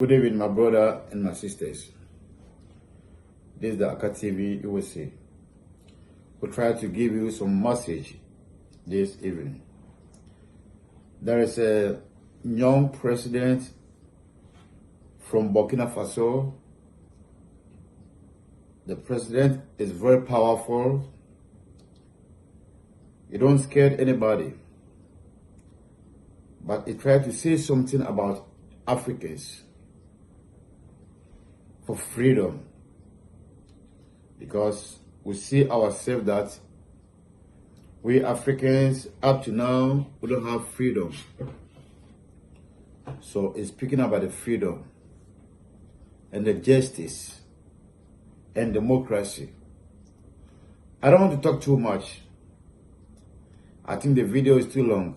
Good evening, my brother and my sisters. This is the Aka TV USA. We'll try to give you some message this evening. There is a young president from Burkina Faso. The president is very powerful. He don't scare anybody. But he tried to say something about Africans for freedom. Because we see ourselves that we Africans, up to now, we don't have freedom. So he's speaking about the freedom and the justice and democracy. I don't want to talk too much. I think the video is too long.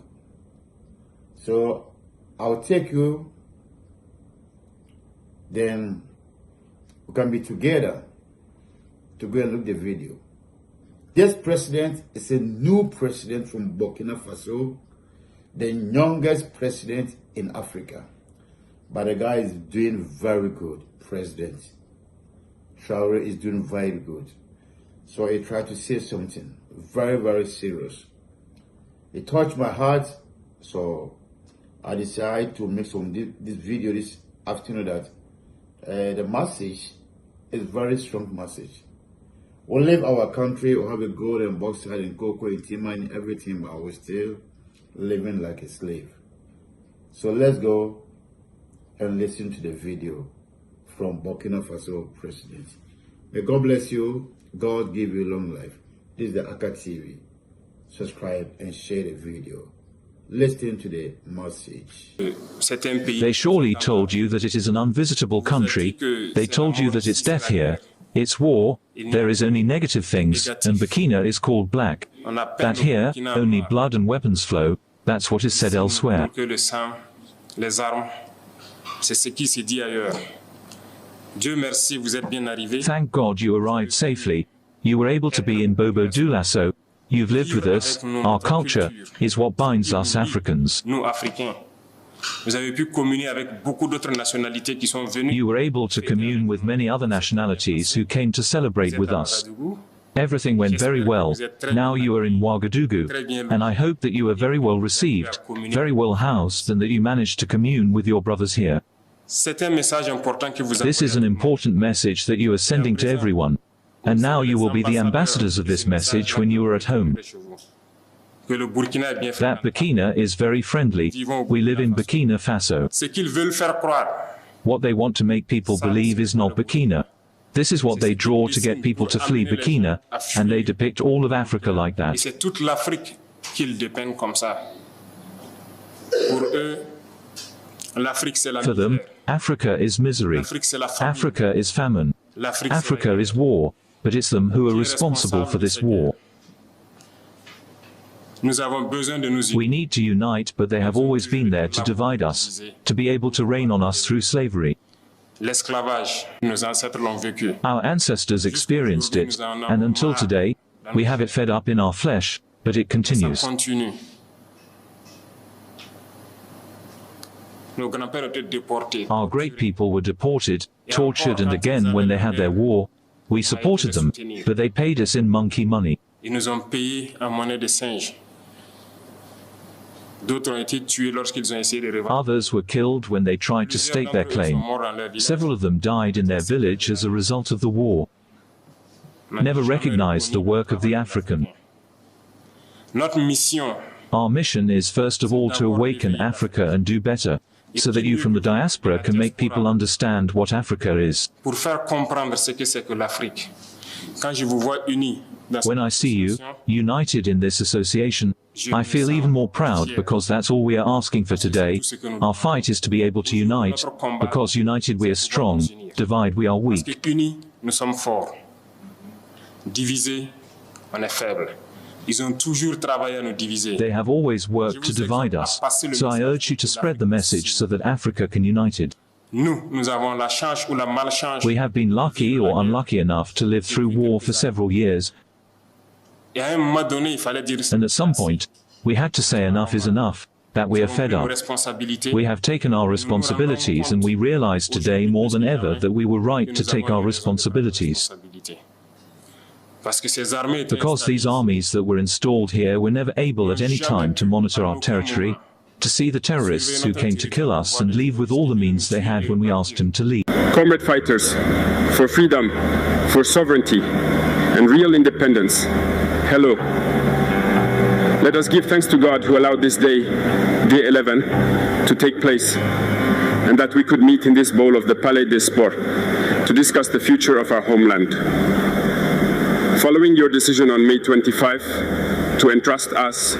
So I'll take you, then we can be together to go and look at the video. This president is a new president from Burkina Faso, the youngest president in Africa. But the guy is doing very good. President Traoré is doing very good. So he tried to say something very, very serious. It touched my heart, so I decided to make this video this afternoon that the message is very strong message. We'll leave our country, we'll have a gold and bauxite and cocoa and timber and everything, but we're still living like a slave. So let's go and listen to the video from Burkina Faso president. May God bless you. God give you long life. This is the Aka TV. Subscribe and share the video. Listen to the message. They surely told you that it is an unvisitable country. They told you that it's death here. It's war. There is only negative things, and Burkina is called black. That here, only blood and weapons flow. That's what is said elsewhere. Thank God you arrived safely. You were able to be in Bobo Dioulasso. You've lived with us. Our culture is what binds us Africans. You were able to commune with many other nationalities who came to celebrate with us. Everything went very well. Now you are in Ouagadougou, and I hope that you are very well received, very well housed, and that you managed to commune with your brothers here. This is an important message that you are sending to everyone. And now you will be the ambassadors of this message when you are at home. That Burkina is very friendly. We live in Burkina Faso. What they want to make people believe is not Burkina. This is what they draw to get people to flee Burkina, and they depict all of Africa like that. For them, Africa is misery. Africa is famine. Africa is war. But it's them who are responsible for this war. We need to unite, but they have always been there to divide us, to be able to reign on us through slavery. Our ancestors experienced it, and until today, we have it fed up in our flesh, but it continues. Our great people were deported, tortured, and again when they had their war, we supported them, but they paid us in monkey money. Others were killed when they tried to stake their claim. Several of them died in their village as a result of the war. Never recognized the work of the African. Our mission is first of all to awaken Africa and do better, so that you from the diaspora can make people understand what Africa is. When I see you, united in this association, I feel even more proud because that's all we are asking for today. Our fight is to be able to unite, because united we are strong, divide we are weak. They have always worked to divide us, so I urge you to spread the message so that Africa can unite it. We have been lucky or unlucky enough to live through war for several years, and at some point, we had to say enough is enough, that we are fed up. We have taken our responsibilities and we realize today more than ever that we were right to take our responsibilities. Because these armies that were installed here were never able at any time to monitor our territory, to see the terrorists who came to kill us and leave with all the means they had when we asked them to leave. Comrade fighters, for freedom, for sovereignty, and real independence, hello. Let us give thanks to God who allowed this day, day 11, to take place, and that we could meet in this bowl of the Palais des Sports to discuss the future of our homeland. Following your decision on May 25 to entrust us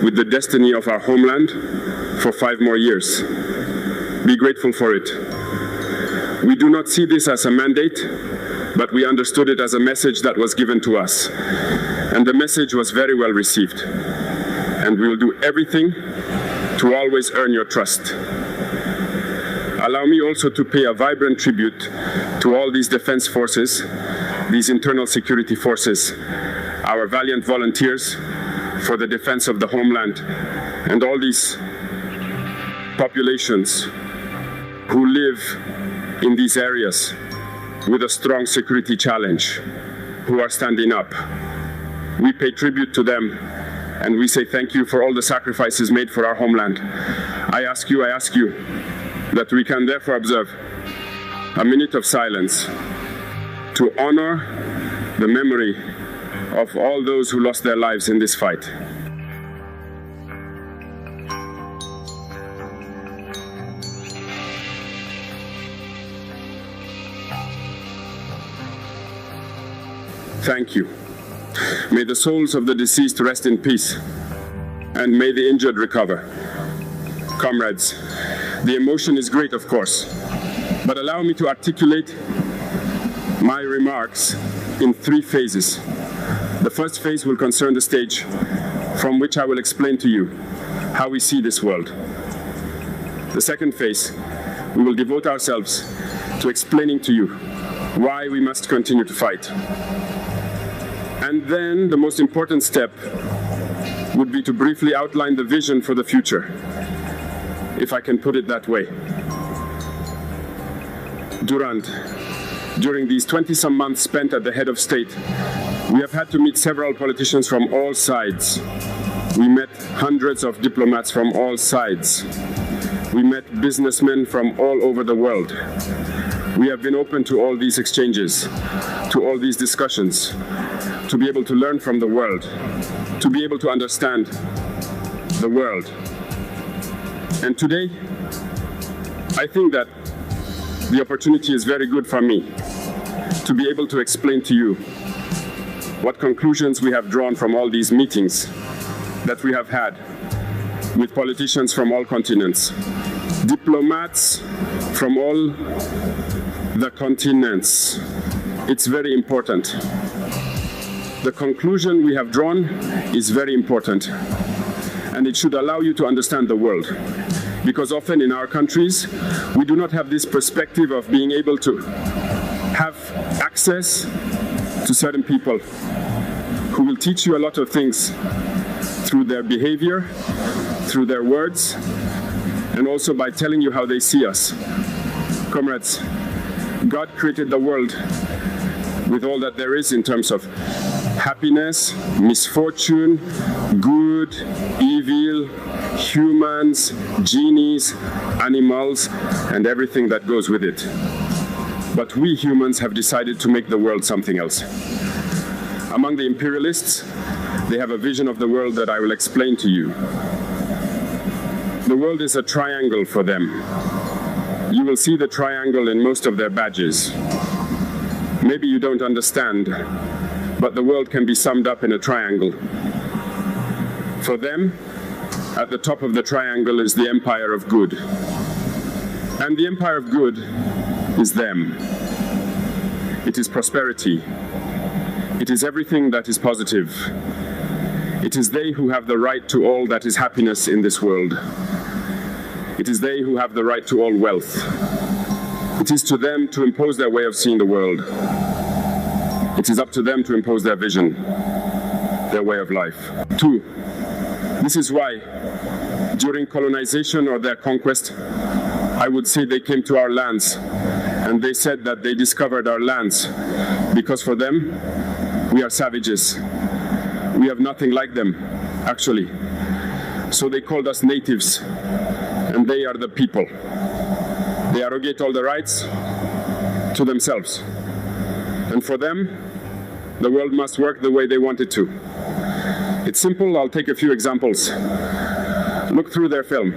with the destiny of our homeland for 5 more years, be grateful for it. We do not see this as a mandate, but we understood it as a message that was given to us. And the message was very well received. And we will do everything to always earn your trust. Allow me also to pay a vibrant tribute to all these defense forces, these internal security forces, our valiant volunteers for the defense of the homeland, and all these populations who live in these areas with a strong security challenge, who are standing up. We pay tribute to them, and we say thank you for all the sacrifices made for our homeland. I ask you that we can therefore observe a minute of silence to honor the memory of all those who lost their lives in this fight. Thank you. May the souls of the deceased rest in peace, and may the injured recover. Comrades, the emotion is great, of course, but allow me to articulate my remarks in 3 phases. The first phase will concern the stage from which I will explain to you how we see this world. The second phase, we will devote ourselves to explaining to you why we must continue to fight. And then the most important step would be to briefly outline the vision for the future, if I can put it that way. During these 20-some months spent at the head of state, we have had to meet several politicians from all sides. We met hundreds of diplomats from all sides. We met businessmen from all over the world. We have been open to all these exchanges, to all these discussions, to be able to learn from the world, to be able to understand the world. And today, I think that the opportunity is very good for me to be able to explain to you what conclusions we have drawn from all these meetings that we have had with politicians from all continents, diplomats from all the continents. It's very important. The conclusion we have drawn is very important, and it should allow you to understand the world. Because often in our countries, we do not have this perspective of being able to have access to certain people who will teach you a lot of things through their behavior, through their words, and also by telling you how they see us. Comrades, God created the world with all that there is in terms of happiness, misfortune, good, evil, humans, genies, animals, and everything that goes with it. But we humans have decided to make the world something else. Among the imperialists, they have a vision of the world that I will explain to you. The world is a triangle for them. You will see the triangle in most of their badges. Maybe you don't understand, but the world can be summed up in a triangle. For them, at the top of the triangle is the empire of good. And the empire of good is them. It is prosperity. It is everything that is positive. It is they who have the right to all that is happiness in this world. It is they who have the right to all wealth. It is to them to impose their way of seeing the world. It is up to them to impose their vision, their way of life. 2, this is why During colonization or their conquest, I would say they came to our lands and they said that they discovered our lands because for them, we are savages. We have nothing like them, actually. So they called us natives, and they are the people. They arrogate all the rights to themselves. And for them, the world must work the way they want it to. It's simple. I'll take a few examples. Look through their film.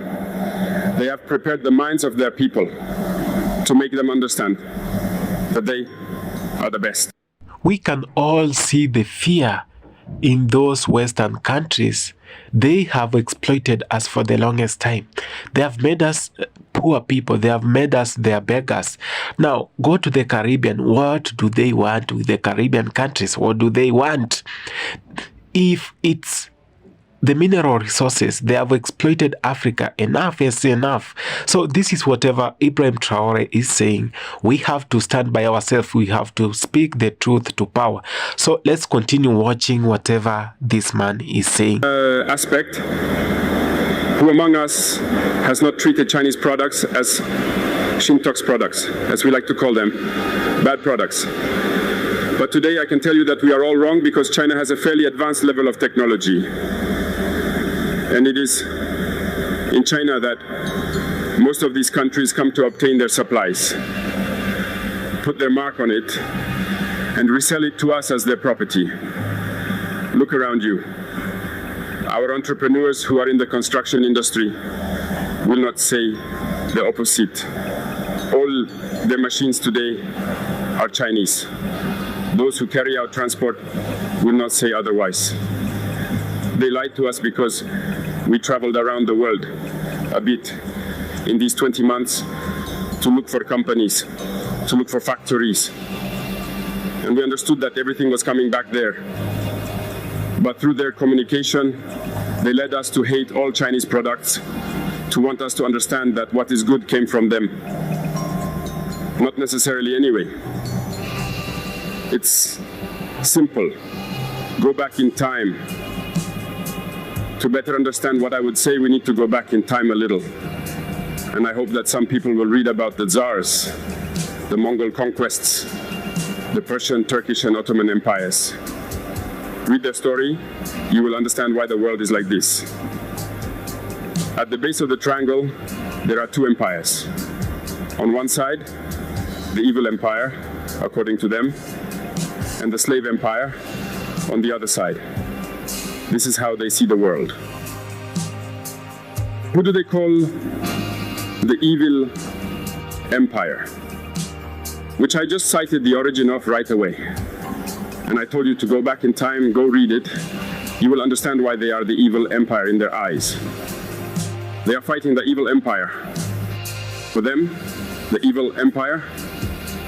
They have prepared the minds of their people to make them understand that they are the best. We can all see the fear in those Western countries. They have exploited us for the longest time. They have made us poor people. They have made us their beggars. Now, go to the Caribbean. What do they want with the Caribbean countries? What do they want? If it's the mineral resources, they have exploited Africa. Enough is enough. So this is whatever Ibrahim Traoré is saying. We have to stand by ourselves. We have to speak the truth to power. So let's continue watching whatever this man is saying. Aspect. Who among us has not treated Chinese products as Shintox products, as we like to call them, bad products? But today I can tell you that we are all wrong because China has a fairly advanced level of technology. And it is in China that most of these countries come to obtain their supplies, put their mark on it, and resell it to us as their property. Look around you. Our entrepreneurs who are in the construction industry will not say the opposite. All their machines today are Chinese. Those who carry out transport will not say otherwise. They lied to us because we traveled around the world a bit in these 20 months to look for companies, to look for factories. And we understood that everything was coming back there. But through their communication, they led us to hate all Chinese products, to want us to understand that what is good came from them. Not necessarily anyway. It's simple. Go back in time. To better understand what I would say, we need to go back in time a little. And I hope that some people will read about the Tsars, the Mongol conquests, the Persian, Turkish, and Ottoman empires. Read their story, you will understand why the world is like this. At the base of the triangle, there are two empires. On one side, the evil empire, according to them, and the slave empire on the other side. This is how they see the world. Who do they call the evil empire? Which I just cited the origin of right away. And I told you to go back in time, go read it. You will understand why they are the evil empire in their eyes. They are fighting the evil empire. For them, the evil empire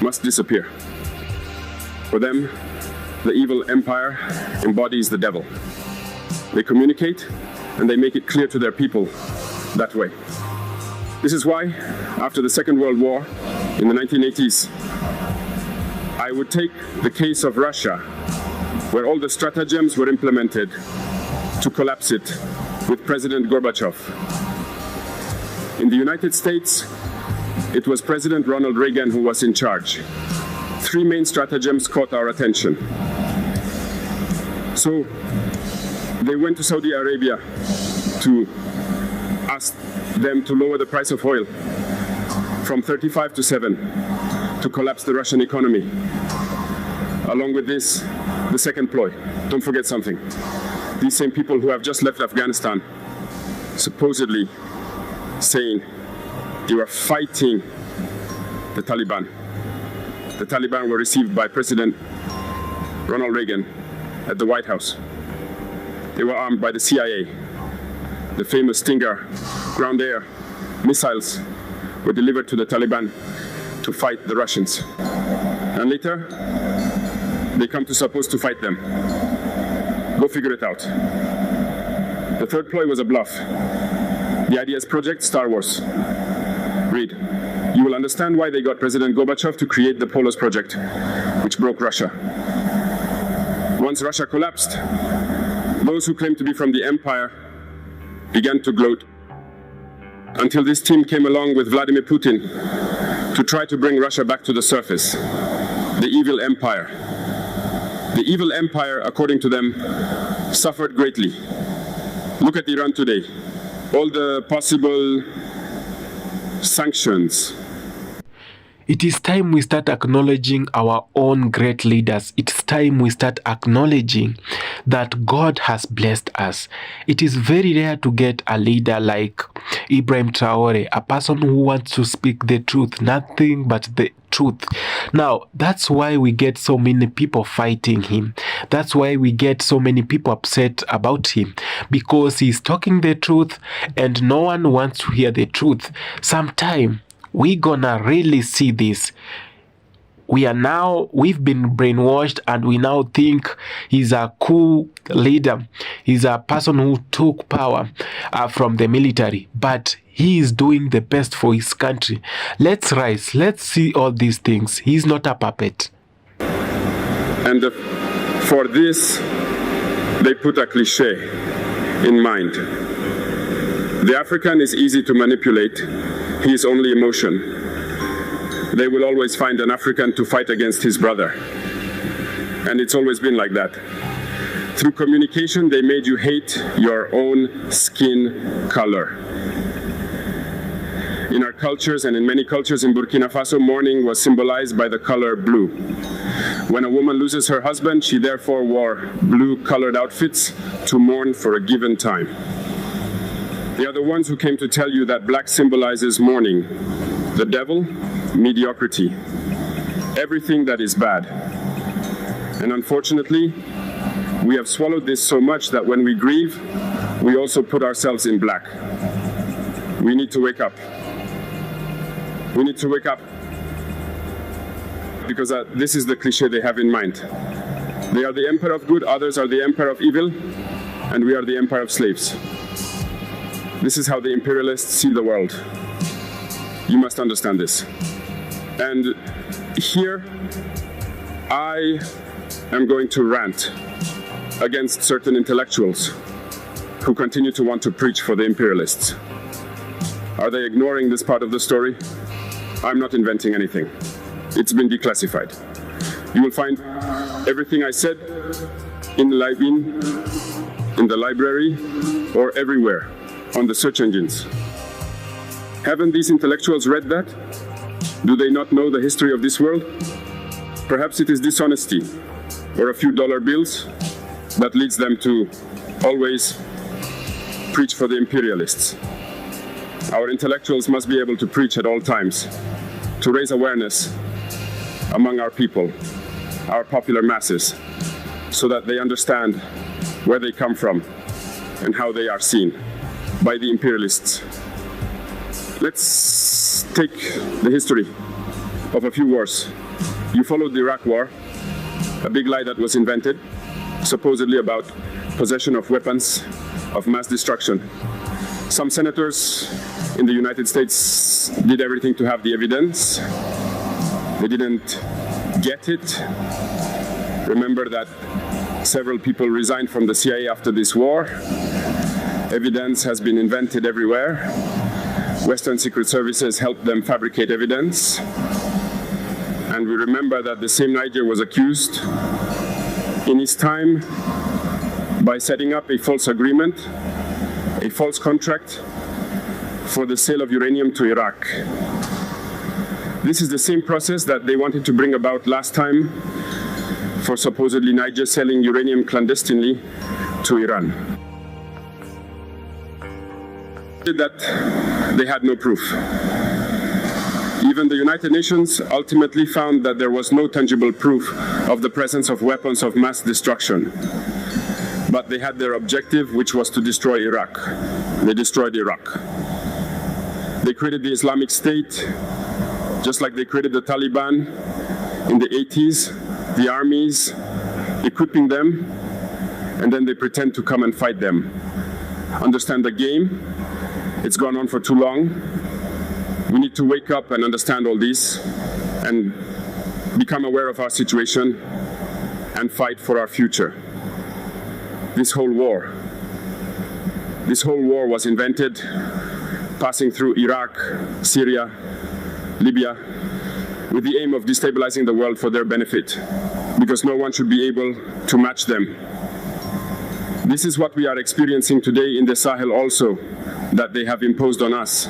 must disappear. For them, the evil empire embodies the devil. They communicate and they make it clear to their people that way. This is why, after the Second World War in the 1980s, I would take the case of Russia, where all the stratagems were implemented to collapse it with President Gorbachev. In the United States, it was President Ronald Reagan who was in charge. Three main stratagems caught our attention. So they went to Saudi Arabia to ask them to lower the price of oil from 35 to 7 to collapse the Russian economy. Along with this, the second ploy. Don't forget something. These same people who have just left Afghanistan, supposedly saying they were fighting the Taliban. The Taliban were received by President Ronald Reagan at the White House. They were armed by the CIA. The famous Stinger ground-air missiles were delivered to the Taliban to fight the Russians. And later, they come to supposed to fight them. Go figure it out. The third ploy was a bluff. The idea is Project Star Wars. Read. You will understand why they got President Gorbachev to create the Polos Project, which broke Russia. Once Russia collapsed, those who claimed to be from the empire began to gloat until this team came along with Vladimir Putin to try to bring Russia back to the surface. The evil empire. The evil empire, according to them, suffered greatly. Look at Iran today. All the possible sanctions. It is time we start acknowledging our own great leaders. It's time we start acknowledging that God has blessed us. It is very rare to get a leader like Ibrahim Traoré, a person who wants to speak the truth, nothing but the truth. Now, that's why we get so many people fighting him. That's why we get so many people upset about him, because he's talking the truth and no one wants to hear the truth. Sometime we're gonna really see this. We've been brainwashed and we now think he's a cool leader. He's a person who took power from the military, but he is doing the best for his country. Let's rise. Let's see all these things. He's not a puppet. And for this, they put a cliche in mind. The African is easy to manipulate. He is only emotion. They will always find an African to fight against his brother. And it's always been like that. Through communication, they made you hate your own skin color. In our cultures and in many cultures in Burkina Faso, mourning was symbolized by the color blue. When a woman loses her husband, she therefore wore blue-colored outfits to mourn for a given time. They are the ones who came to tell you that black symbolizes mourning, the devil, mediocrity, everything that is bad. And unfortunately, we have swallowed this so much that when we grieve, we also put ourselves in black. We need to wake up. We need to wake up. Because this is the cliche they have in mind. They are the empire of good, others are the empire of evil, and we are the empire of slaves. This is how the imperialists see the world. You must understand this. And here, I am going to rant against certain intellectuals who continue to want to preach for the imperialists. Are they ignoring this part of the story? I'm not inventing anything. It's been declassified. You will find everything I said in the library or everywhere on the search engines. Haven't these intellectuals read that? Do they not know the history of this world? Perhaps it is dishonesty or a few dollar bills that leads them to always preach for the imperialists. Our intellectuals must be able to preach at all times, to raise awareness among our people, our popular masses, so that they understand where they come from and how they are seen by the imperialists. Let's take the history of a few wars. You followed the Iraq War, a big lie that was invented, supposedly about possession of weapons of mass destruction. Some senators in the United States did everything to have the evidence. They didn't get it. Remember that several people resigned from the CIA after this war. Evidence has been invented everywhere. Western secret services helped them fabricate evidence. And we remember that the same Niger was accused in his time by setting up a false agreement, a false contract for the sale of uranium to Iraq. This is the same process that they wanted to bring about last time for supposedly Niger selling uranium clandestinely to Iran. That they had no proof. Even the United Nations ultimately found that there was no tangible proof of the presence of weapons of mass destruction. But they had their objective, which was to destroy Iraq. They destroyed Iraq. They created the Islamic State, just like they created the Taliban in the 80s, the armies, equipping them, and then they pretend to come and fight them. Understand the game. It's gone on for too long. We need to wake up and understand all this and become aware of our situation and fight for our future. This whole war was invented passing through Iraq, Syria, Libya, with the aim of destabilizing the world for their benefit, because no one should be able to match them. This is what we are experiencing today in the Sahel also, that they have imposed on us,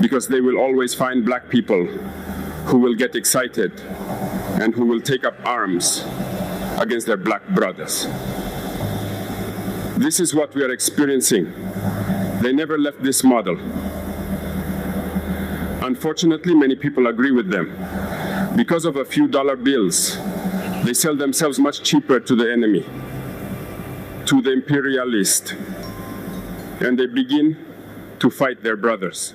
because they will always find black people who will get excited and who will take up arms against their black brothers. This is what we are experiencing. They never left this model. Unfortunately, many people agree with them. Because of a few dollar bills, they sell themselves much cheaper to the enemy, to the imperialist, and they begin to fight their brothers.